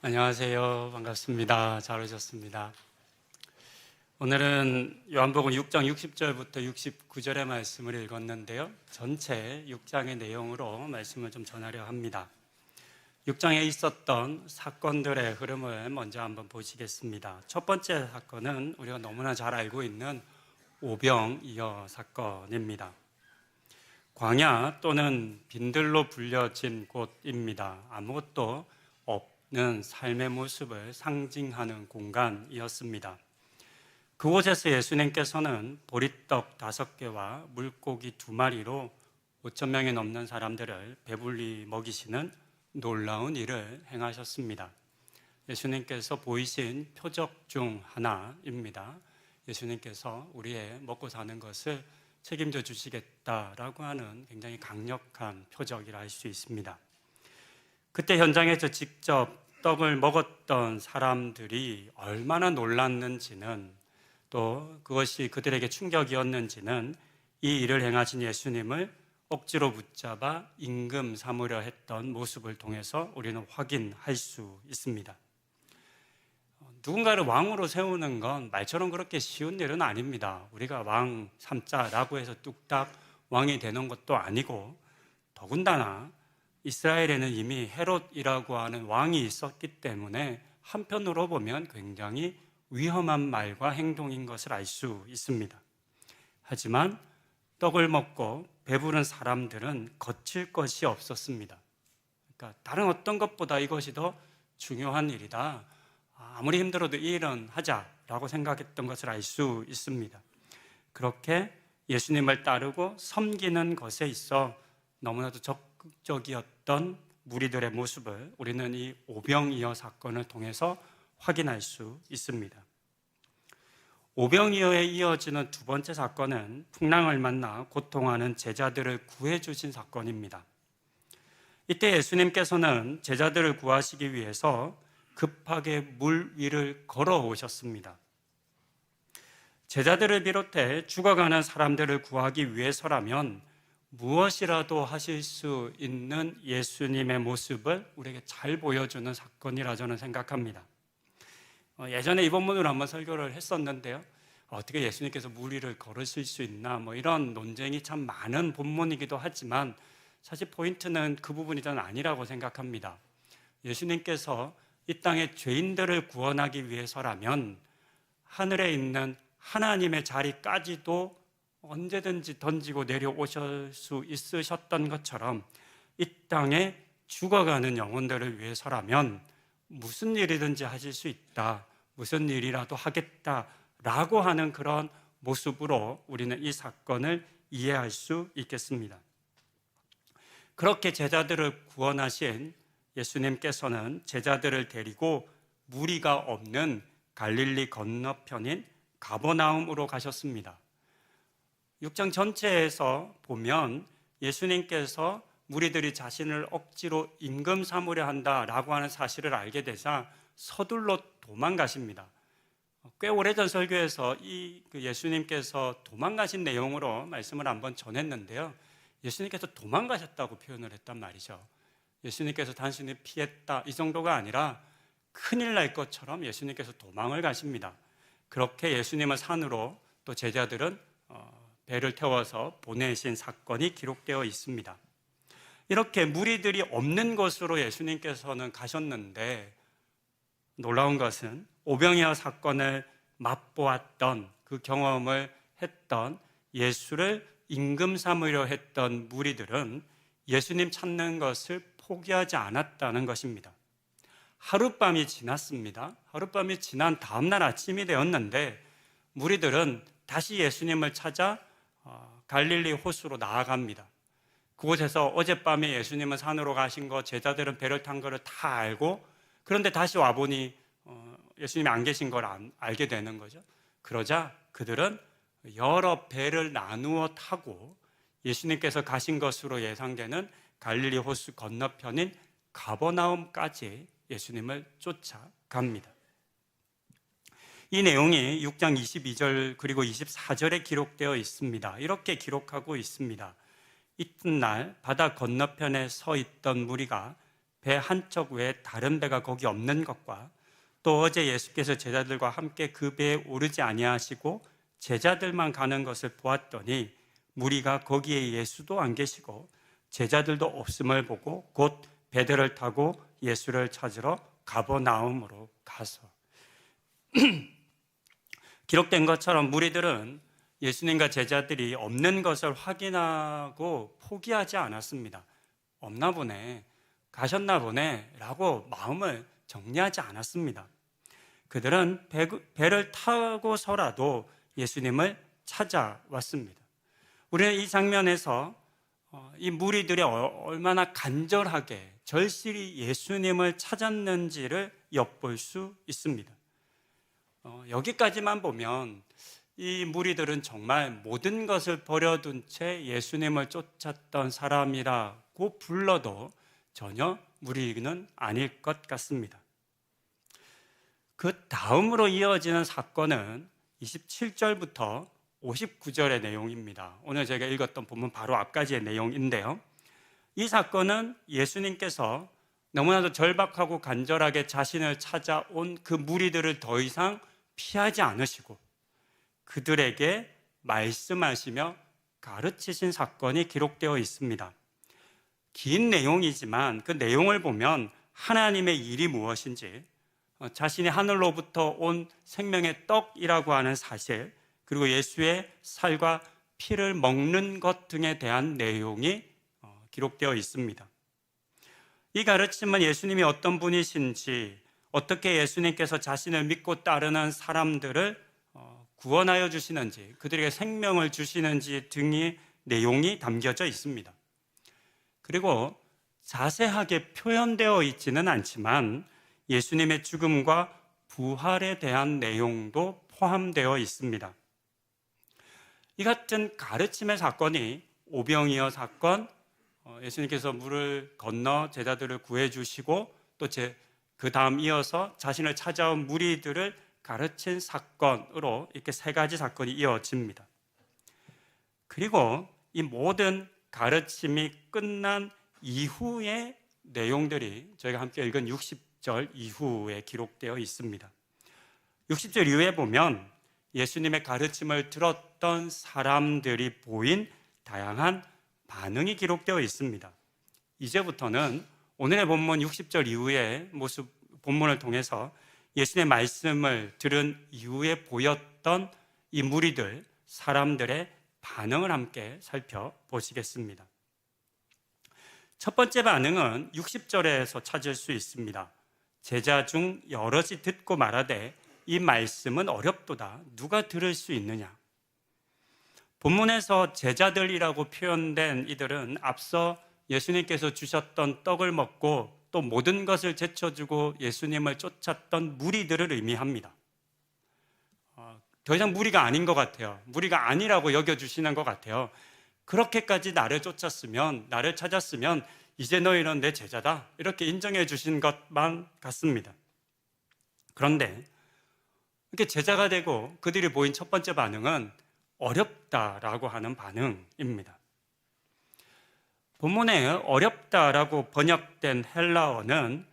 안녕하세요. 반갑습니다. 잘 오셨습니다. 오늘은 요한복음 6장 60절부터 69절의 말씀을 읽었는데요. 전체 6장의 내용으로 말씀을 좀 전하려 합니다. 6장에 있었던 사건들의 흐름을 먼저 한번 보시겠습니다. 첫 번째 사건은 우리가 너무나 잘 알고 있는 오병이어 사건입니다. 광야 또는 빈들로 불려진 곳입니다. 아무것도 없는 삶의 모습을 상징하는 공간이었습니다. 그곳에서 예수님께서는 보리떡 5개와 물고기 2마리로 5천 명이 넘는 사람들을 배불리 먹이시는 놀라운 일을 행하셨습니다. 예수님께서 보이신 표적 중 하나입니다. 예수님께서 우리의 먹고 사는 것을 책임져 주시겠다라고 하는 굉장히 강력한 표적이라 할 수 있습니다. 그때 현장에서 직접 떡을 먹었던 사람들이 얼마나 놀랐는지는, 또 그것이 그들에게 충격이었는지는 이 일을 행하신 예수님을 억지로 붙잡아 임금 삼으려 했던 모습을 통해서 우리는 확인할 수 있습니다. 누군가를 왕으로 세우는 건 말처럼 그렇게 쉬운 일은 아닙니다. 우리가 왕 삼자라고 해서 뚝딱 왕이 되는 것도 아니고, 더군다나 이스라엘에는 이미 헤롯이라고 하는 왕이 있었기 때문에 한편으로 보면 굉장히 위험한 말과 행동인 것을 알 수 있습니다. 하지만 떡을 먹고 배부른 사람들은 거칠 것이 없었습니다. 그러니까 다른 어떤 것보다 이것이 더 중요한 일이다. 아무리 힘들어도 이 일은 하자라고 생각했던 것을 알 수 있습니다. 그렇게 예수님을 따르고 섬기는 것에 있어 너무나도 적극적이었던 무리들의 모습을 우리는 이 오병이어 사건을 통해서 확인할 수 있습니다. 오병이어에 이어지는 두 번째 사건은 풍랑을 만나 고통하는 제자들을 구해주신 사건입니다. 이때 예수님께서는 제자들을 구하시기 위해서 급하게 물 위를 걸어오셨습니다. 제자들을 비롯해 죽어가는 사람들을 구하기 위해서라면 무엇이라도 하실 수 있는 예수님의 모습을 우리에게 잘 보여주는 사건이라 저는 생각합니다. 예전에 이 본문으로 한번 설교를 했었는데요. 어떻게 예수님께서 물 위를 걸으실 수 있나, 이런 논쟁이 참 많은 본문이기도 하지만 사실 포인트는 그 부분이 저는 아니라고 생각합니다. 예수님께서 이 땅의 죄인들을 구원하기 위해서라면 하늘에 있는 하나님의 자리까지도 언제든지 던지고 내려오실 수 있으셨던 것처럼 이 땅에 죽어가는 영혼들을 위해서라면 무슨 일이든지 하실 수 있다, 무슨 일이라도 하겠다라고 하는 그런 모습으로 우리는 이 사건을 이해할 수 있겠습니다. 그렇게 제자들을 구원하신 예수님께서는 제자들을 데리고 무리가 없는 갈릴리 건너편인 가버나움으로 가셨습니다. 6장 전체에서 보면 예수님께서 무리들이 자신을 억지로 임금 삼으려 한다라고 하는 사실을 알게 되자 서둘러 도망가십니다. 꽤 오래전 설교에서 예수님께서 도망가신 내용으로 말씀을 한번 전했는데요. 예수님께서 도망가셨다고 표현을 했단 말이죠. 예수님께서 단순히 피했다 이 정도가 아니라 큰일 날 것처럼 예수님께서 도망을 가십니다. 그렇게 예수님을 산으로 또 제자들은 배를 태워서 보내신 사건이 기록되어 있습니다. 이렇게 무리들이 없는 곳으로 예수님께서는 가셨는데, 놀라운 것은 오병이어 사건을 맛보았던, 그 경험을 했던, 예수를 임금 삼으려 했던 무리들은 예수님 찾는 것을 포기하지 않았다는 것입니다. 하룻밤이 지났습니다. 하룻밤이 지난 다음날 아침이 되었는데 무리들은 다시 예수님을 찾아 갈릴리 호수로 나아갑니다. 그곳에서 어젯밤에 예수님은 산으로 가신 거, 제자들은 배를 탄 거를 다 알고, 그런데 다시 와보니 예수님이 안 계신 걸 알게 되는 거죠. 그러자 그들은 여러 배를 나누어 타고 예수님께서 가신 것으로 예상되는 갈릴리 호수 건너편인 가버나움까지 예수님을 쫓아갑니다. 이 내용이 6장 22절 그리고 24절에 기록되어 있습니다. 이렇게 기록하고 있습니다. 이튿날 바다 건너편에 서 있던 무리가 배 한 척 외에 다른 배가 거기 없는 것과 또 어제 예수께서 제자들과 함께 그 배에 오르지 아니하시고 제자들만 가는 것을 보았더니 무리가 거기에 예수도 안 계시고 제자들도 없음을 보고 곧 배들을 타고 예수를 찾으러 가버나움으로 가서. 기록된 것처럼 무리들은 예수님과 제자들이 없는 것을 확인하고 포기하지 않았습니다. 없나 보네, 가셨나 보네 라고 마음을 정리하지 않았습니다. 그들은 배를 타고서라도 예수님을 찾아왔습니다. 우리는 이 장면에서 이 무리들이 얼마나 간절하게 절실히 예수님을 찾았는지를 엿볼 수 있습니다. 여기까지만 보면 이 무리들은 정말 모든 것을 버려둔 채 예수님을 쫓았던 사람이라고 불러도 전혀 무리는 아닐 것 같습니다. 그 다음으로 이어지는 사건은 27절부터 59절의 내용입니다. 오늘 제가 읽었던 본문 바로 앞까지의 내용인데요. 이 사건은 예수님께서 너무나도 절박하고 간절하게 자신을 찾아온 그 무리들을 더 이상 피하지 않으시고 그들에게 말씀하시며 가르치신 사건이 기록되어 있습니다. 긴 내용이지만 그 내용을 보면 하나님의 일이 무엇인지, 자신이 하늘로부터 온 생명의 떡이라고 하는 사실, 그리고 예수의 살과 피를 먹는 것 등에 대한 내용이 기록되어 있습니다. 이 가르침은 예수님이 어떤 분이신지, 어떻게 예수님께서 자신을 믿고 따르는 사람들을 구원하여 주시는지, 그들에게 생명을 주시는지 등의 내용이 담겨져 있습니다. 그리고 자세하게 표현되어 있지는 않지만 예수님의 죽음과 부활에 대한 내용도 포함되어 있습니다. 이 같은 가르침의 사건이 오병이어 사건, 예수님께서 물을 건너 제자들을 구해주시고 또 그 다음 이어서 자신을 찾아온 무리들을 가르친 사건으로 이렇게 세 가지 사건이 이어집니다. 그리고 이 모든 가르침이 끝난 이후의 내용들이 저희가 함께 읽은 60절 이후에 기록되어 있습니다. 60절 이후에 보면 예수님의 가르침을 들었던 사람들이 보인 다양한 반응이 기록되어 있습니다. 이제부터는 오늘의 본문 60절 이후의 모습, 본문을 통해서 예수님의 말씀을 들은 이후에 보였던 이 무리들, 사람들의 반응을 함께 살펴보시겠습니다. 첫 번째 반응은 60절에서 찾을 수 있습니다. 제자 중 여럿이 듣고 말하되 이 말씀은 어렵도다. 누가 들을 수 있느냐? 본문에서 제자들이라고 표현된 이들은 앞서 예수님께서 주셨던 떡을 먹고 또 모든 것을 제쳐주고 예수님을 쫓았던 무리들을 의미합니다. 더 이상 무리가 아닌 것 같아요. 무리가 아니라고 여겨주시는 것 같아요. 그렇게까지 나를 쫓았으면, 나를 찾았으면 이제 너희는 내 제자다, 이렇게 인정해 주신 것만 같습니다. 그런데 이렇게 제자가 되고 그들이 보인 첫 번째 반응은 어렵다라고 하는 반응입니다. 본문에 어렵다라고 번역된 헬라어는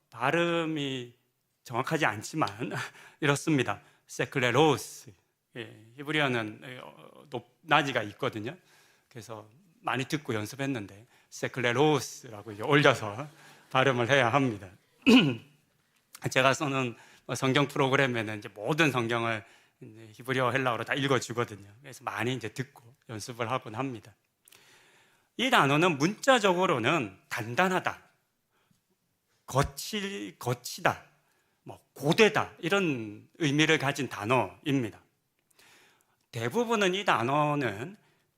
발음이 정확하지 않지만 이렇습니다. 세클레로스, 히브리어는 높낮이가 있거든요. 그래서 많이 듣고 연습했는데 세클레로스라고 이제 올려서 발음을 해야 합니다. 제가 쓰는 성경 프로그램에는 이제 모든 성경을 히브리어 헬라어로 다 읽어주거든요. 그래서 많이 이제 듣고 연습을 하곤 합니다. 이 단어는 문자적으로는 단단하다, 거치다, 고되다, 이런 의미를 가진 단어입니다. 대부분은 이 단어는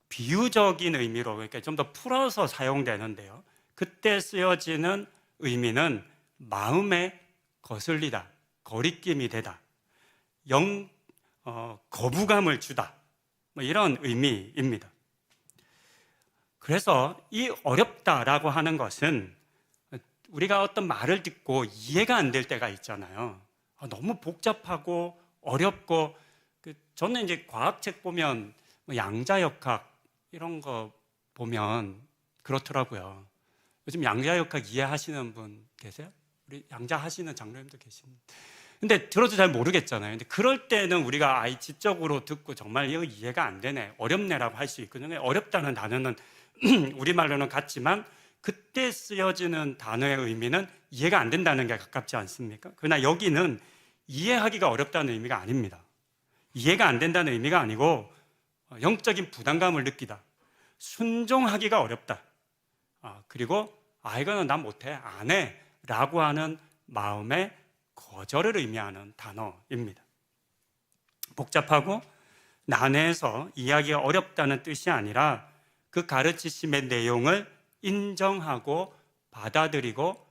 비유적인 의미로, 그러니까 좀 더 풀어서 사용되는데요. 그때 쓰여지는 의미는 마음에 거슬리다, 거리낌이 되다, 거부감을 주다, 이런 의미입니다. 그래서 이 어렵다라고 하는 것은 우리가 어떤 말을 듣고 이해가 안 될 때가 있잖아요. 너무 복잡하고 어렵고, 저는 이제 과학책 보면 양자역학 이런 거 보면 그렇더라고요. 요즘 양자역학 이해하시는 분 계세요? 우리 양자 하시는 장로님도 계십니다. 근데 들어도 잘 모르겠잖아요. 근데 그럴 때는 우리가 지적으로 듣고 정말 이거 이해가 안 되네, 어렵네라고 할 수 있거든요. 어렵다는 단어는 우리말로는 같지만 그때 쓰여지는 단어의 의미는 이해가 안 된다는 게 가깝지 않습니까? 그러나 여기는 이해하기가 어렵다는 의미가 아닙니다. 이해가 안 된다는 의미가 아니고 영적인 부담감을 느끼다, 순종하기가 어렵다, 그리고 이거는 난 못해, 안 해 라고 하는 마음의 거절을 의미하는 단어입니다. 복잡하고 난해해서 이해하기가 어렵다는 뜻이 아니라 그 가르치심의 내용을 인정하고 받아들이고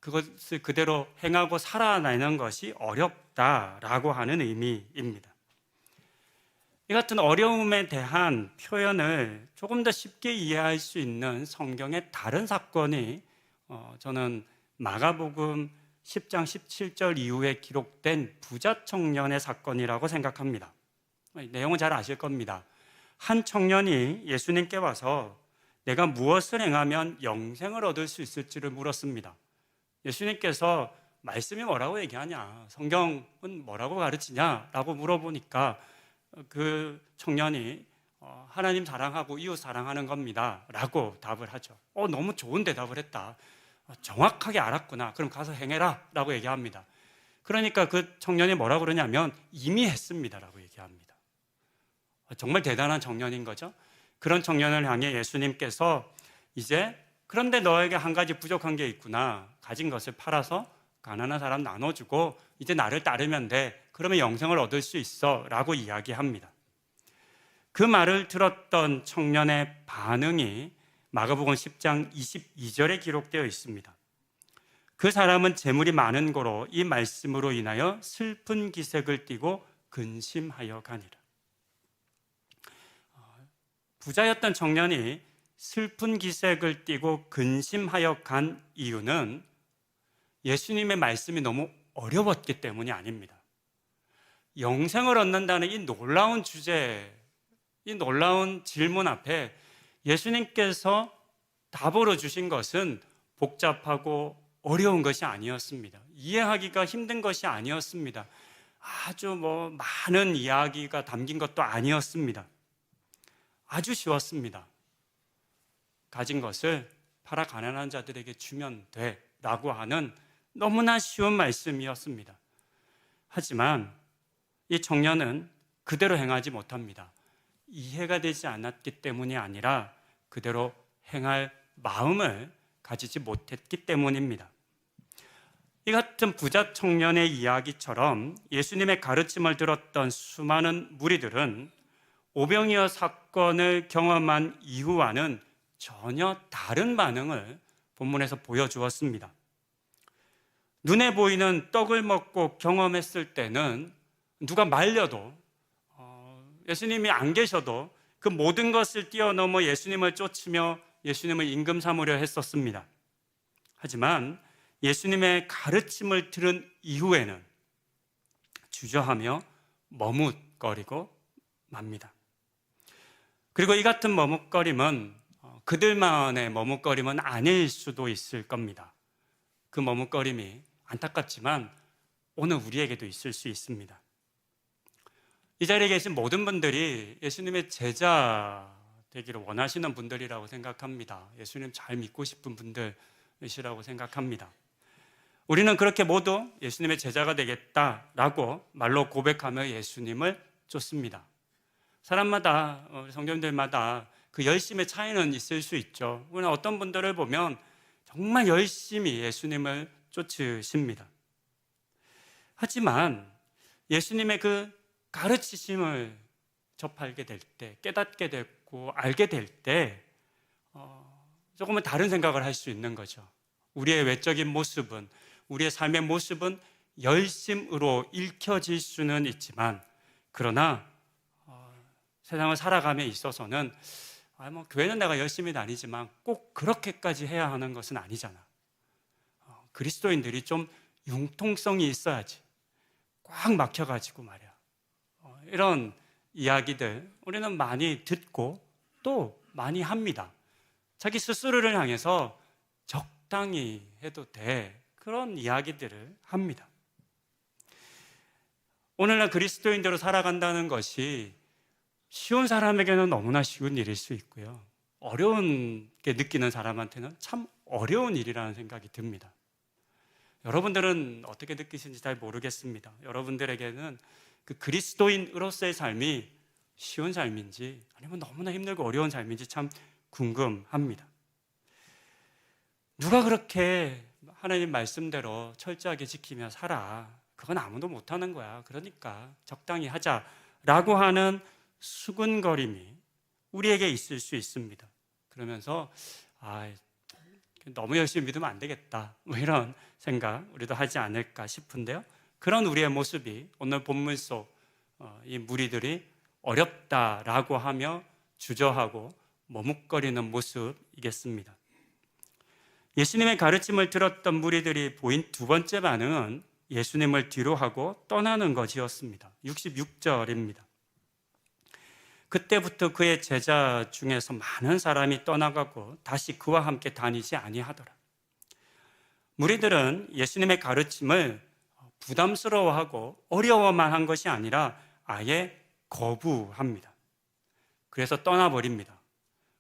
그것을 그대로 행하고 살아내는 것이 어렵다라고 하는 의미입니다. 이 같은 어려움에 대한 표현을 조금 더 쉽게 이해할 수 있는 성경의 다른 사건이 저는 마가복음 10장 17절 이후에 기록된 부자 청년의 사건이라고 생각합니다. 내용은 잘 아실 겁니다. 한 청년이 예수님께 와서 내가 무엇을 행하면 영생을 얻을 수 있을지를 물었습니다. 예수님께서 말씀이 뭐라고 얘기하냐, 성경은 뭐라고 가르치냐 라고 물어보니까 그 청년이 하나님 사랑하고 이웃 사랑하는 겁니다 라고 답을 하죠. 너무 좋은 대답을 했다, 정확하게 알았구나, 그럼 가서 행해라 라고 얘기합니다. 그러니까 그 청년이 뭐라고 그러냐면 이미 했습니다 라고 얘기합니다. 정말 대단한 청년인 거죠. 그런 청년을 향해 예수님께서 이제 그런데 너에게 한 가지 부족한 게 있구나, 가진 것을 팔아서 가난한 사람 나눠주고 이제 나를 따르면 돼, 그러면 영생을 얻을 수 있어 라고 이야기합니다. 그 말을 들었던 청년의 반응이 마가복음 10장 22절에 기록되어 있습니다. 그 사람은 재물이 많은 고로 이 말씀으로 인하여 슬픈 기색을 띠고 근심하여 가니라. 부자였던 청년이 슬픈 기색을 띠고 근심하여 간 이유는 예수님의 말씀이 너무 어려웠기 때문이 아닙니다. 영생을 얻는다는 이 놀라운 주제, 이 놀라운 질문 앞에 예수님께서 답으로 주신 것은 복잡하고 어려운 것이 아니었습니다. 이해하기가 힘든 것이 아니었습니다. 아주 많은 이야기가 담긴 것도 아니었습니다. 아주 쉬웠습니다. 가진 것을 팔아 가난한 자들에게 주면 돼 라고 하는 너무나 쉬운 말씀이었습니다. 하지만 이 청년은 그대로 행하지 못합니다. 이해가 되지 않았기 때문이 아니라 그대로 행할 마음을 가지지 못했기 때문입니다. 이 같은 부자 청년의 이야기처럼 예수님의 가르침을 들었던 수많은 무리들은 오병이어 사건을 경험한 이후와는 전혀 다른 반응을 본문에서 보여주었습니다. 눈에 보이는 떡을 먹고 경험했을 때는 누가 말려도 예수님이 안 계셔도 그 모든 것을 뛰어넘어 예수님을 쫓으며 예수님을 임금 삼으려 했었습니다. 하지만 예수님의 가르침을 들은 이후에는 주저하며 머뭇거리고 맙니다. 그리고 이 같은 머뭇거림은 그들만의 머뭇거림은 아닐 수도 있을 겁니다. 그 머뭇거림이 안타깝지만 오늘 우리에게도 있을 수 있습니다. 이 자리에 계신 모든 분들이 예수님의 제자 되기를 원하시는 분들이라고 생각합니다. 예수님 잘 믿고 싶은 분들이시라고 생각합니다. 우리는 그렇게 모두 예수님의 제자가 되겠다라고 말로 고백하며 예수님을 쫓습니다. 사람마다, 성도님들마다 그 열심의 차이는 있을 수 있죠. 그러나 어떤 분들을 보면 정말 열심히 예수님을 쫓으십니다. 하지만 예수님의 그 가르치심을 접하게 될 때, 깨닫게 되고 알게 될 때 조금은 다른 생각을 할 수 있는 거죠. 우리의 외적인 모습은, 우리의 삶의 모습은 열심으로 읽혀질 수는 있지만, 그러나 세상을 살아감에 있어서는 교회는 내가 열심히 다니지만 꼭 그렇게까지 해야 하는 것은 아니잖아. 그리스도인들이 좀 융통성이 있어야지. 꽉 막혀가지고 말이야. 이런 이야기들 우리는 많이 듣고 또 많이 합니다. 자기 스스로를 향해서 적당히 해도 돼, 그런 이야기들을 합니다. 오늘날 그리스도인대로 살아간다는 것이 쉬운 사람에게는 너무나 쉬운 일일 수 있고요, 어려운 게 느끼는 사람한테는 참 어려운 일이라는 생각이 듭니다. 여러분들은 어떻게 느끼시는지 잘 모르겠습니다. 여러분들에게는 그 그리스도인으로서의 삶이 쉬운 삶인지 아니면 너무나 힘들고 어려운 삶인지 참 궁금합니다. 누가 그렇게 하나님 말씀대로 철저하게 지키며 살아? 그건 아무도 못하는 거야. 그러니까 적당히 하자라고 하는 수군거림이 우리에게 있을 수 있습니다. 그러면서 너무 열심히 믿으면 안 되겠다, 뭐 이런 생각 우리도 하지 않을까 싶은데요, 그런 우리의 모습이 오늘 본문 속 이 무리들이 어렵다라고 하며 주저하고 머뭇거리는 모습이겠습니다. 예수님의 가르침을 들었던 무리들이 보인 두 번째 반응은 예수님을 뒤로하고 떠나는 것이었습니다. 66절입니다. 그때부터 그의 제자 중에서 많은 사람이 떠나가고 다시 그와 함께 다니지 아니하더라. 무리들은 예수님의 가르침을 부담스러워하고 어려워만 한 것이 아니라 아예 거부합니다. 그래서 떠나버립니다.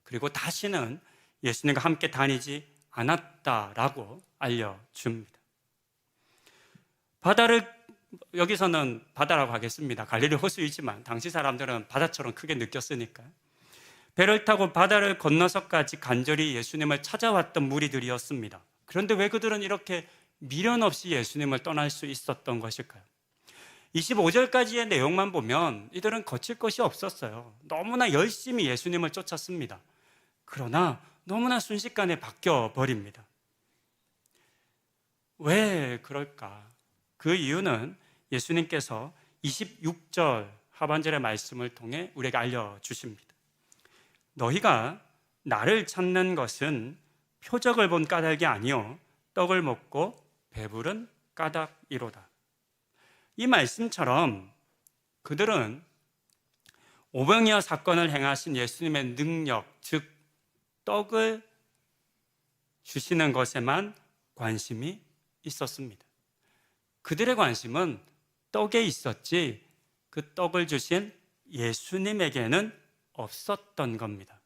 그리고 다시는 예수님과 함께 다니지 않았다라고 알려줍니다. 바다를, 여기서는 바다라고 하겠습니다. 갈릴리 호수이지만 당시 사람들은 바다처럼 크게 느꼈으니까요. 배를 타고 바다를 건너서까지 간절히 예수님을 찾아왔던 무리들이었습니다. 그런데 왜 그들은 이렇게 미련 없이 예수님을 떠날 수 있었던 것일까요? 25절까지의 내용만 보면 이들은 거칠 것이 없었어요. 너무나 열심히 예수님을 쫓았습니다. 그러나 너무나 순식간에 바뀌어 버립니다. 왜 그럴까? 그 이유는 예수님께서 26절 하반절의 말씀을 통해 우리에게 알려주십니다. 너희가 나를 찾는 것은 표적을 본 까닭이 아니요 떡을 먹고 배부른 까닭이로다. 이 말씀처럼 그들은 오병이어 사건을 행하신 예수님의 능력, 즉 떡을 주시는 것에만 관심이 있었습니다. 그들의 관심은 떡에 있었지 그 떡을 주신 예수님에게는 없었던 겁니다.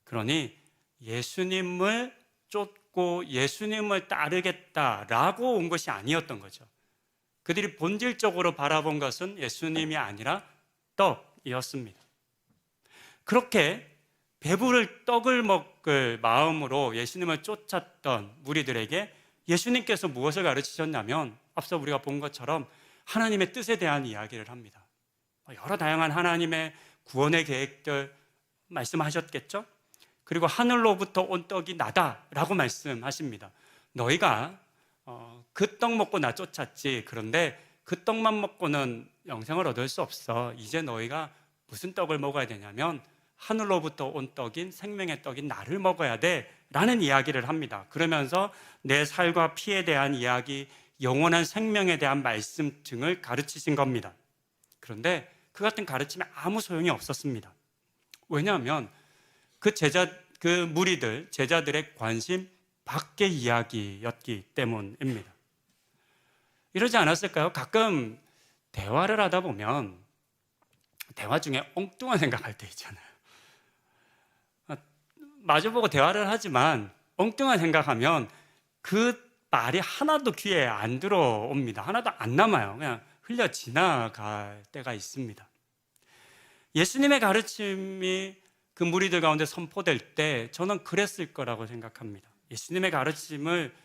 그러니 예수님을 쫓고 예수님을 따르겠다라고 온 것이 아니었던 거죠. 그들이 본질적으로 바라본 것은 예수님이 아니라 떡이었습니다. 그렇게 배부를 떡을 먹을 마음으로 예수님을 쫓았던 무리들에게 예수님께서 무엇을 가르치셨냐면 앞서 우리가 본 것처럼 하나님의 뜻에 대한 이야기를 합니다. 여러 다양한 하나님의 구원의 계획들 말씀하셨겠죠? 그리고 하늘로부터 온 떡이 나다라고 말씀하십니다. 너희가 그 떡 먹고 나 쫓았지. 그런데 그 떡만 먹고는 영생을 얻을 수 없어. 이제 너희가 무슨 떡을 먹어야 되냐면 하늘로부터 온 떡인 생명의 떡인 나를 먹어야 돼 라는 이야기를 합니다. 그러면서 내 살과 피에 대한 이야기, 영원한 생명에 대한 말씀 등을 가르치신 겁니다. 그런데 그 같은 가르침에 아무 소용이 없었습니다. 왜냐하면 그 무리들, 제자들의 관심 밖의 이야기였기 때문입니다. 이러지 않았을까요? 가끔 대화를 하다 보면 대화 중에 엉뚱한 생각할 때 있잖아요. 마주보고 대화를 하지만 엉뚱한 생각하면 그 말이 하나도 귀에 안 들어옵니다. 하나도 안 남아요. 그냥 흘려 지나갈 때가 있습니다. 예수님의 가르침이 그 무리들 가운데 선포될 때 저는 그랬을 거라고 생각합니다. 예수님의 가르침을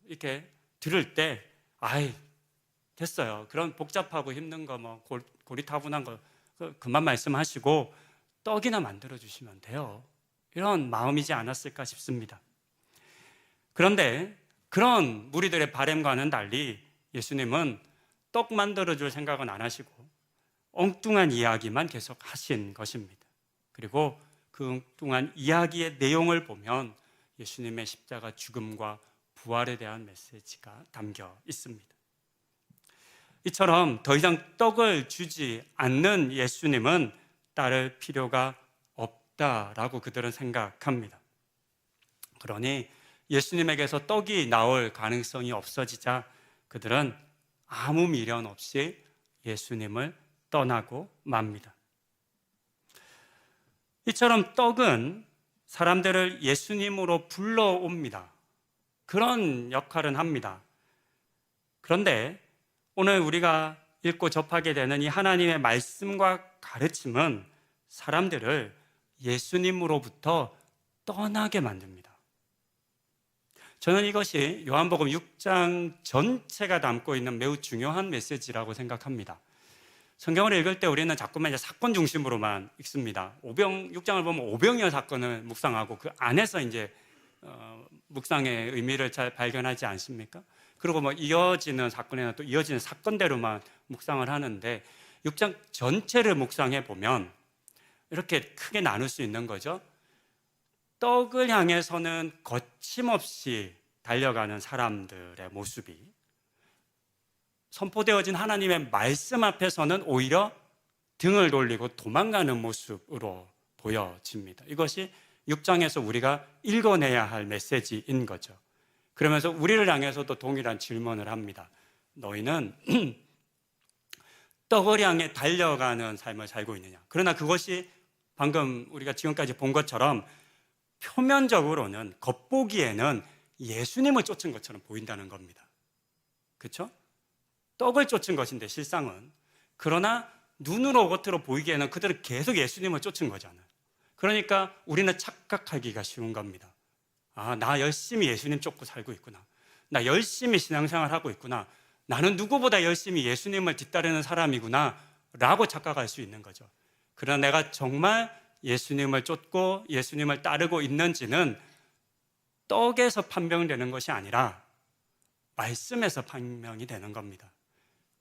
이렇게 들을 때 됐어요. 그런 복잡하고 힘든 거, 고리타분한 거 그만 말씀하시고 떡이나 만들어 주시면 돼요. 이런 마음이지 않았을까 싶습니다. 그런데 그런 무리들의 바람과는 달리 예수님은 떡 만들어 줄 생각은 안 하시고 엉뚱한 이야기만 계속 하신 것입니다. 그리고 그 엉뚱한 이야기의 내용을 보면 예수님의 십자가 죽음과 부활에 대한 메시지가 담겨 있습니다. 이처럼 더 이상 떡을 주지 않는 예수님은 따를 필요가 없다라고 그들은 생각합니다. 그러니 예수님에게서 떡이 나올 가능성이 없어지자 그들은 아무 미련 없이 예수님을 떠나고 맙니다. 이처럼 떡은 사람들을 예수님으로 불러옵니다. 그런 역할은 합니다. 그런데 오늘 우리가 읽고 접하게 되는 이 하나님의 말씀과 가르침은 사람들을 예수님으로부터 떠나게 만듭니다. 저는 이것이 요한복음 6장 전체가 담고 있는 매우 중요한 메시지라고 생각합니다. 성경을 읽을 때 우리는 자꾸만 이제 사건 중심으로만 읽습니다. 6장을 보면 오병이어 사건을 묵상하고 그 안에서 이제 묵상의 의미를 잘 발견하지 않습니까? 그리고 뭐 이어지는 사건이나 또 이어지는 사건대로만 묵상을 하는데 6장 전체를 묵상해 보면 이렇게 크게 나눌 수 있는 거죠. 떡을 향해서는 거침없이 달려가는 사람들의 모습이 선포되어진 하나님의 말씀 앞에서는 오히려 등을 돌리고 도망가는 모습으로 보여집니다. 이것이 6장에서 우리가 읽어내야 할 메시지인 거죠. 그러면서 우리를 향해서도 동일한 질문을 합니다. 너희는 떡을 향해 달려가는 삶을 살고 있느냐? 그러나 그것이 방금 우리가 지금까지 본 것처럼 표면적으로는 겉보기에는 예수님을 쫓은 것처럼 보인다는 겁니다. 그렇죠? 떡을 쫓은 것인데 실상은. 그러나 눈으로 겉으로 보이기에는 그들은 계속 예수님을 쫓은 거잖아요. 그러니까 우리는 착각하기가 쉬운 겁니다. 아, 나 열심히 예수님 쫓고 살고 있구나. 나 열심히 신앙생활하고 있구나. 나는 누구보다 열심히 예수님을 뒤따르는 사람이구나 라고 착각할 수 있는 거죠. 그러나 내가 정말 예수님을 쫓고 예수님을 따르고 있는지는 떡에서 판명되는 것이 아니라 말씀에서 판명이 되는 겁니다.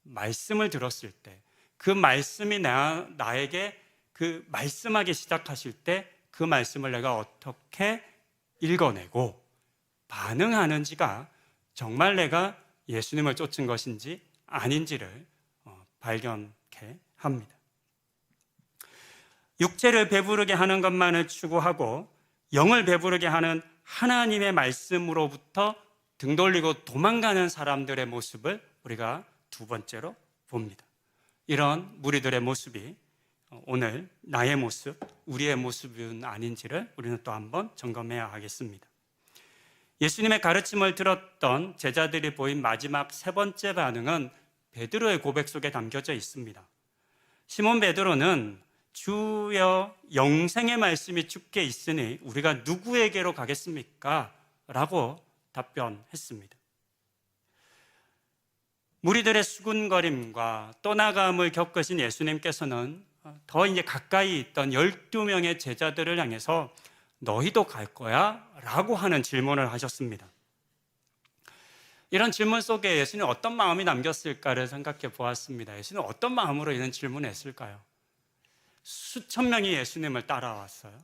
말씀을 들었을 때, 그 말씀이 나에게 그 말씀하기 시작하실 때 그 말씀을 내가 어떻게 읽어내고 반응하는지가 정말 내가 예수님을 쫓은 것인지 아닌지를 발견케 합니다. 육체를 배부르게 하는 것만을 추구하고 영을 배부르게 하는 하나님의 말씀으로부터 등 돌리고 도망가는 사람들의 모습을 우리가 두 번째로 봅니다. 이런 무리들의 모습이 오늘 나의 모습, 우리의 모습은 아닌지를 우리는 또 한번 점검해야 하겠습니다. 예수님의 가르침을 들었던 제자들이 보인 마지막 세 번째 반응은 베드로의 고백 속에 담겨져 있습니다. 시몬 베드로는 주여 영생의 말씀이 주께 있으니 우리가 누구에게로 가겠습니까? 라고 답변했습니다. 무리들의 수군거림과 떠나감을 겪으신 예수님께서는 더 이제 가까이 있던 12명의 제자들을 향해서 너희도 갈 거야? 라고 하는 질문을 하셨습니다. 이런 질문 속에 예수님이 어떤 마음이 남겼을까를 생각해 보았습니다. 예수님은 어떤 마음으로 이런 질문을 했을까요? 수천 명이 예수님을 따라왔어요.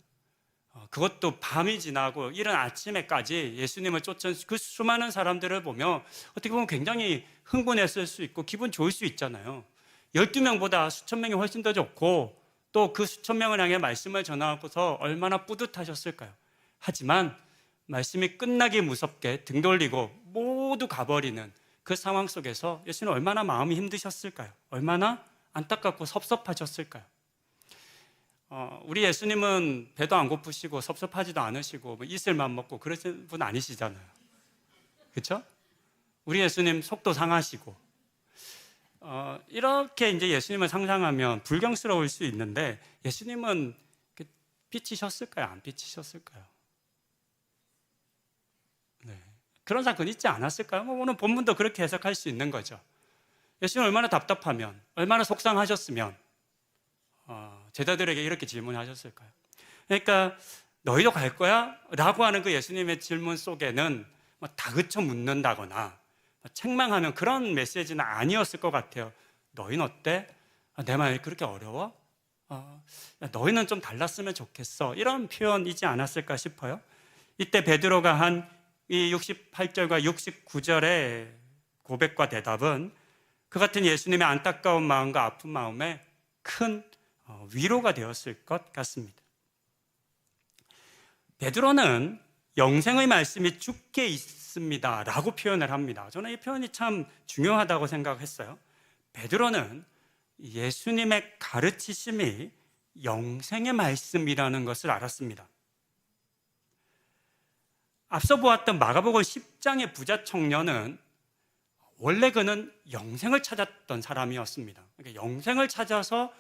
그것도 밤이 지나고 이른 아침에까지 예수님을 쫓은 그 수많은 사람들을 보며 어떻게 보면 굉장히 흥분했을 수 있고 기분 좋을 수 있잖아요. 12명보다 수천 명이 훨씬 더 좋고 또 그 수천 명을 향해 말씀을 전하고서 얼마나 뿌듯하셨을까요? 하지만 말씀이 끝나기 무섭게 등 돌리고 모두 가버리는 그 상황 속에서 예수님은 얼마나 마음이 힘드셨을까요? 얼마나 안타깝고 섭섭하셨을까요? 우리 예수님은 배도 안 고프시고 섭섭하지도 않으시고 뭐 이슬만 먹고 그러신 분 아니시잖아요. 그렇죠? 우리 예수님 속도 상하시고 이렇게 이제 예수님을 상상하면 불경스러울 수 있는데 예수님은 삐치셨을까요? 안 삐치셨을까요? 네. 그런 사건 있지 않았을까요? 오늘 본문도 그렇게 해석할 수 있는 거죠. 예수님 얼마나 답답하면, 얼마나 속상하셨으면 제자들에게 이렇게 질문하셨을까요? 그러니까 너희도 갈 거야? 라고 하는 그 예수님의 질문 속에는 다그쳐 묻는다거나 책망하는 그런 메시지는 아니었을 것 같아요. 너희는 어때? 내 말이 그렇게 어려워? 너희는 좀 달랐으면 좋겠어. 이런 표현이지 않았을까 싶어요. 이때 베드로가 한 이 68절과 69절의 고백과 대답은 그 같은 예수님의 안타까운 마음과 아픈 마음에 큰 위로가 되었을 것 같습니다. 베드로는 영생의 말씀이 주께 있습니다 라고 표현을 합니다. 저는 이 표현이 참 중요하다고 생각했어요. 베드로는 예수님의 가르치심이 영생의 말씀이라는 것을 알았습니다. 앞서 보았던 마가복음 10장의 부자 청년은 원래 그는 영생을 찾았던 사람이었습니다. 그러니까 영생을 찾아서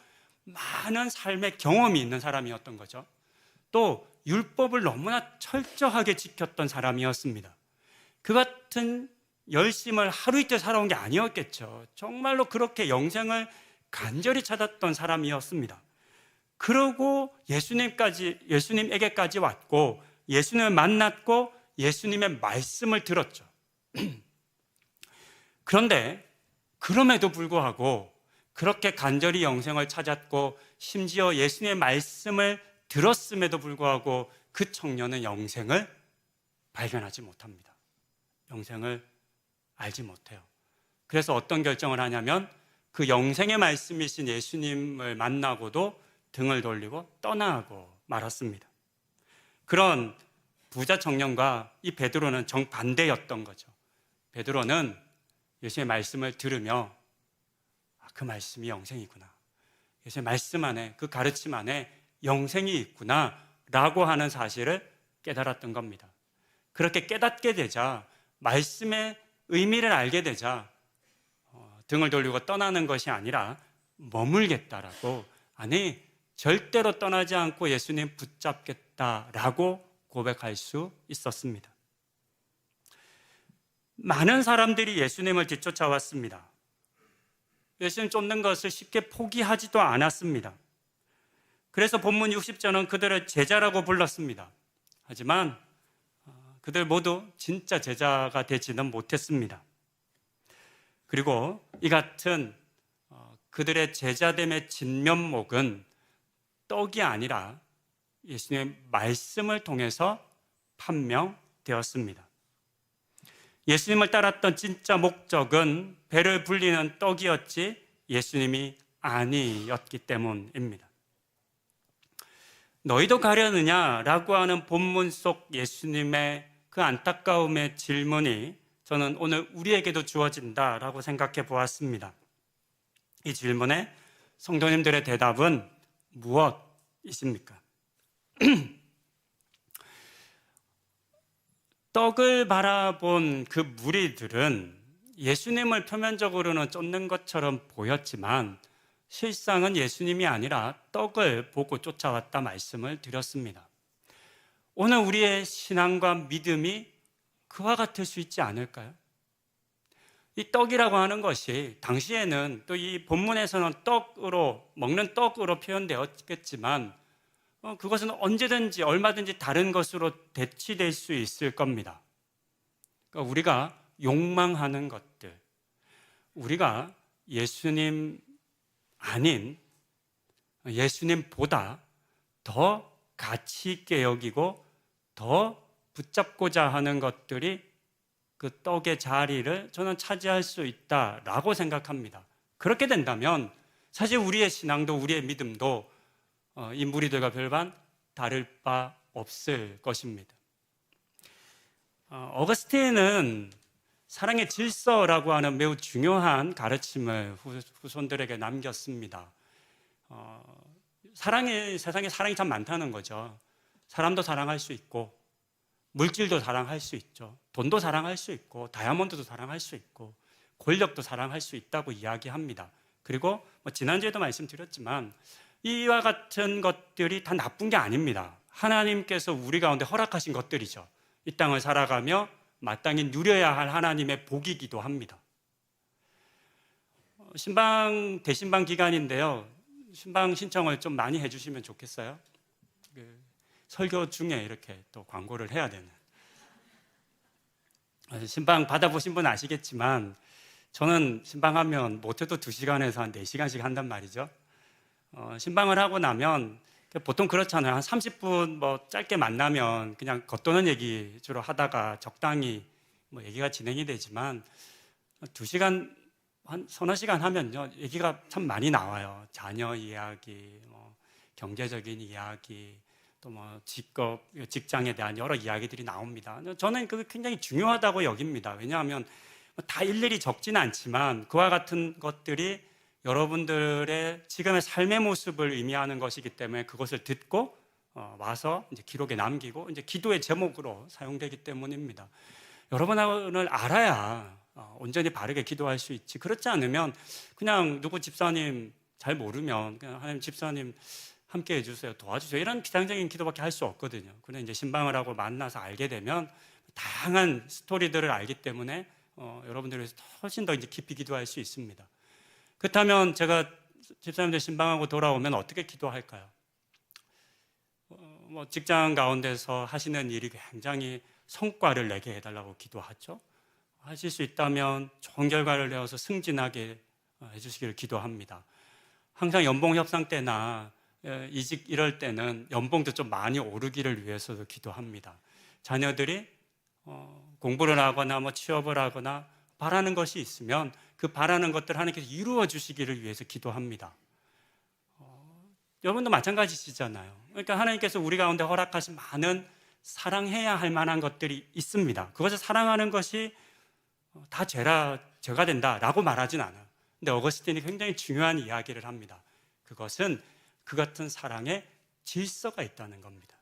많은 삶의 경험이 있는 사람이었던 거죠. 또 율법을 너무나 철저하게 지켰던 사람이었습니다. 그 같은 열심을 하루 이틀 살아온 게 아니었겠죠. 정말로 그렇게 영생을 간절히 찾았던 사람이었습니다. 그러고 예수님에게까지 왔고 예수님을 만났고 예수님의 말씀을 들었죠. 그런데 그럼에도 불구하고 그렇게 간절히 영생을 찾았고 심지어 예수님의 말씀을 들었음에도 불구하고 그 청년은 영생을 발견하지 못합니다. 영생을 알지 못해요. 그래서 어떤 결정을 하냐면 그 영생의 말씀이신 예수님을 만나고도 등을 돌리고 떠나고 말았습니다. 그런 부자 청년과 이 베드로는 정반대였던 거죠. 베드로는 예수님의 말씀을 들으며 그 말씀이 영생이구나, 예수님의 말씀 안에, 그 가르침 안에 영생이 있구나 라고 하는 사실을 깨달았던 겁니다. 그렇게 깨닫게 되자, 말씀의 의미를 알게 되자 등을 돌리고 떠나는 것이 아니라 머물겠다라고, 아니 절대로 떠나지 않고 예수님 붙잡겠다라고 고백할 수 있었습니다. 많은 사람들이 예수님을 뒤쫓아왔습니다. 예수님 쫓는 것을 쉽게 포기하지도 않았습니다. 그래서 본문 60절은 그들을 제자라고 불렀습니다. 하지만 그들 모두 진짜 제자가 되지는 못했습니다. 그리고 이 같은 그들의 제자됨의 진면목은 떡이 아니라 예수님의 말씀을 통해서 판명되었습니다. 예수님을 따랐던 진짜 목적은 배를 불리는 떡이었지 예수님이 아니었기 때문입니다. 너희도 가려느냐라고 하는 본문 속 예수님의 그 안타까움의 질문이 저는 오늘 우리에게도 주어진다라고 생각해 보았습니다. 이 질문에 성도님들의 대답은 무엇이십니까? 떡을 바라본 그 무리들은 예수님을 표면적으로는 쫓는 것처럼 보였지만 실상은 예수님이 아니라 떡을 보고 쫓아왔다 말씀을 드렸습니다. 오늘 우리의 신앙과 믿음이 그와 같을 수 있지 않을까요? 이 떡이라고 하는 것이 당시에는 또 이 본문에서는 먹는 떡으로 표현되었겠지만 그것은 언제든지 얼마든지 다른 것으로 대치될 수 있을 겁니다. 그러니까 우리가 욕망하는 것들, 우리가 예수님 아닌 예수님보다 더 가치 있게 여기고 더 붙잡고자 하는 것들이 그 떡의 자리를 저는 차지할 수 있다라고 생각합니다. 그렇게 된다면 사실 우리의 신앙도 우리의 믿음도 이 무리들과 별반 다를 바 없을 것입니다. 어거스틴은 사랑의 질서라고 하는 매우 중요한 가르침을 후손들에게 남겼습니다. 세상에 사랑이 참 많다는 거죠. 사람도 사랑할 수 있고 물질도 사랑할 수 있죠. 돈도 사랑할 수 있고 다이아몬드도 사랑할 수 있고 권력도 사랑할 수 있다고 이야기합니다. 그리고 지난주에도 말씀드렸지만 이와 같은 것들이 다 나쁜 게 아닙니다. 하나님께서 우리 가운데 허락하신 것들이죠. 이 땅을 살아가며 마땅히 누려야 할 하나님의 복이기도 합니다. 대신방 기간인데요. 신방 신청을 좀 많이 해주시면 좋겠어요. 설교 중에 이렇게 또 광고를 해야 되는. 신방 받아보신 분은 아시겠지만 저는 신방하면 못해도 2시간에서 한 4시간씩 한단 말이죠. 신방을 하고 나면 보통 그렇잖아요. 한 30분 짧게 만나면 그냥 겉도는 얘기 주로 하다가 적당히 얘기가 진행이 되지만 2시간, 한 서너 시간 하면요 얘기가 참 많이 나와요. 자녀 이야기, 경제적인 이야기, 또 뭐 직업, 직장에 대한 여러 이야기들이 나옵니다. 저는 그게 굉장히 중요하다고 여깁니다. 왜냐하면 다 일일이 적지는 않지만 그와 같은 것들이 여러분들의 지금의 삶의 모습을 의미하는 것이기 때문에 그것을 듣고 와서 이제 기록에 남기고 이제 기도의 제목으로 사용되기 때문입니다. 여러분을 알아야 온전히 바르게 기도할 수 있지. 그렇지 않으면 그냥 누구 집사님 잘 모르면 그냥 하나님 집사님 함께 해주세요, 도와주세요 이런 비상적인 기도밖에 할 수 없거든요. 그런데 이제 신방을 하고 만나서 알게 되면 다양한 스토리들을 알기 때문에 여러분들을 위해서 훨씬 더 이제 깊이 기도할 수 있습니다. 그렇다면 제가 집사님들 신방하고 돌아오면 어떻게 기도할까요? 뭐 직장 가운데서 하시는 일이 굉장히 성과를 내게 해달라고 기도하죠. 하실 수 있다면 좋은 결과를 내어서 승진하게 해주시기를 기도합니다. 항상 연봉 협상 때나 이직 이럴 때는 연봉도 좀 많이 오르기를 위해서도 기도합니다. 자녀들이 공부를 하거나 뭐 취업을 하거나 바라는 것이 있으면 그 바라는 것들 하나님께서 이루어 주시기를 위해서 기도합니다. 여러분도 마찬가지시잖아요. 그러니까 하나님께서 우리 가운데 허락하신 많은 사랑해야 할 만한 것들이 있습니다. 그것을 사랑하는 것이 다 죄가 된다라고 말하진 않아요. 근데 어거스틴이 굉장히 중요한 이야기를 합니다. 그것은 그 같은 사랑에 질서가 있다는 겁니다.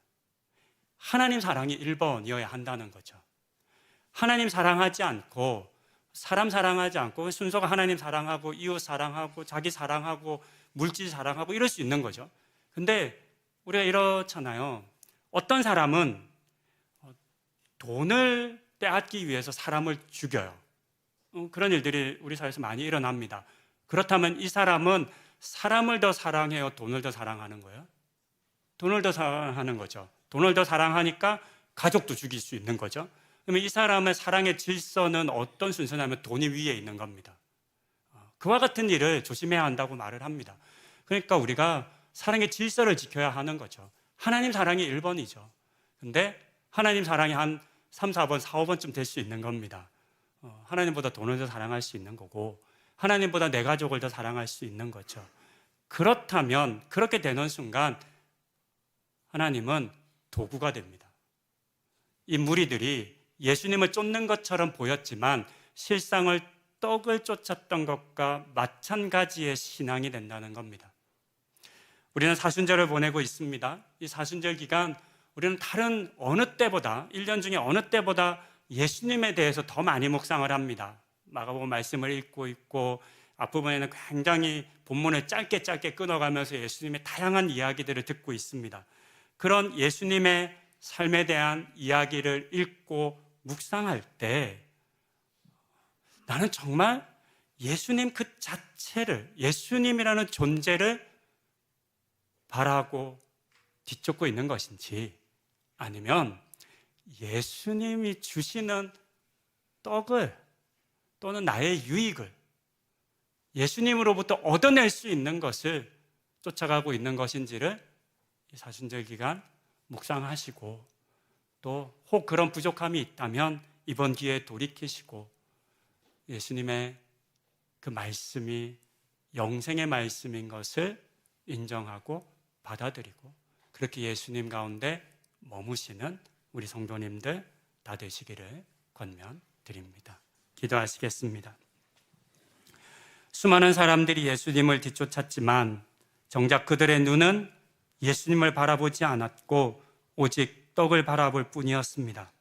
하나님 사랑이 1번이어야 한다는 거죠. 하나님 사랑하지 않고 사람 사랑하지 않고 순서가 하나님 사랑하고 이웃 사랑하고 자기 사랑하고 물질 사랑하고 이럴 수 있는 거죠. 근데 우리가 이렇잖아요. 어떤 사람은 돈을 빼앗기 위해서 사람을 죽여요. 그런 일들이 우리 사회에서 많이 일어납니다. 그렇다면 이 사람은 사람을 더 사랑해요, 돈을 더 사랑하는 거예요? 돈을 더 사랑하는 거죠. 돈을 더 사랑하니까 가족도 죽일 수 있는 거죠. 그러면 이 사람의 사랑의 질서는 어떤 순서냐면 돈이 위에 있는 겁니다. 그와 같은 일을 조심해야 한다고 말을 합니다. 그러니까 우리가 사랑의 질서를 지켜야 하는 거죠. 하나님 사랑이 1번이죠. 근데 하나님 사랑이 한 3, 4번, 4, 5번쯤 될 수 있는 겁니다. 하나님보다 돈을 더 사랑할 수 있는 거고 하나님보다 내 가족을 더 사랑할 수 있는 거죠. 그렇다면 그렇게 되는 순간 하나님은 도구가 됩니다. 이 무리들이 예수님을 쫓는 것처럼 보였지만 실상을 떡을 쫓았던 것과 마찬가지의 신앙이 된다는 겁니다. 우리는 사순절을 보내고 있습니다. 이 사순절 기간 우리는 다른 어느 때보다 1년 중에 어느 때보다 예수님에 대해서 더 많이 묵상을 합니다. 마가복음 말씀을 읽고 있고 앞부분에는 굉장히 본문을 짧게 끊어가면서 예수님의 다양한 이야기들을 듣고 있습니다. 그런 예수님의 삶에 대한 이야기를 읽고 묵상할 때 나는 정말 예수님 그 자체를, 예수님이라는 존재를 바라고 뒤쫓고 있는 것인지 아니면 예수님이 주시는 떡을 또는 나의 유익을 예수님으로부터 얻어낼 수 있는 것을 쫓아가고 있는 것인지를 이 사순절 기간 묵상하시고 또 혹 그런 부족함이 있다면 이번 기회에 돌이키시고 예수님의 그 말씀이 영생의 말씀인 것을 인정하고 받아들이고 그렇게 예수님 가운데 머무시는 우리 성도님들 다 되시기를 권면드립니다. 기도하시겠습니다. 수많은 사람들이 예수님을 뒤쫓았지만 정작 그들의 눈은 예수님을 바라보지 않았고 오직 떡을 바라볼 뿐이었습니다.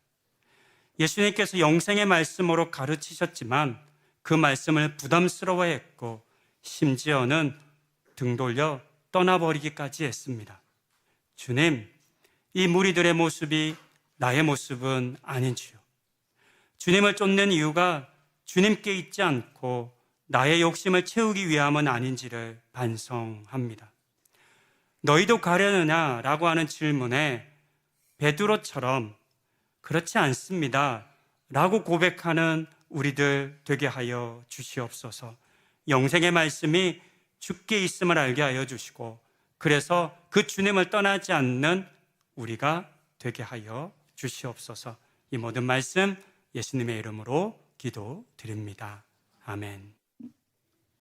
예수님께서 영생의 말씀으로 가르치셨지만 그 말씀을 부담스러워했고 심지어는 등 돌려 떠나버리기까지 했습니다. 주님, 이 무리들의 모습이 나의 모습은 아닌 주요. 주님을 쫓는 이유가 주님께 있지 않고 나의 욕심을 채우기 위함은 아닌지를 반성합니다. 너희도 가려느냐라고 하는 질문에 베드로처럼 그렇지 않습니다 라고 고백하는 우리들 되게 하여 주시옵소서. 영생의 말씀이 주께 있음을 알게 하여 주시고 그래서 그 주님을 떠나지 않는 우리가 되게 하여 주시옵소서. 이 모든 말씀 예수님의 이름으로 기도드립니다. 아멘.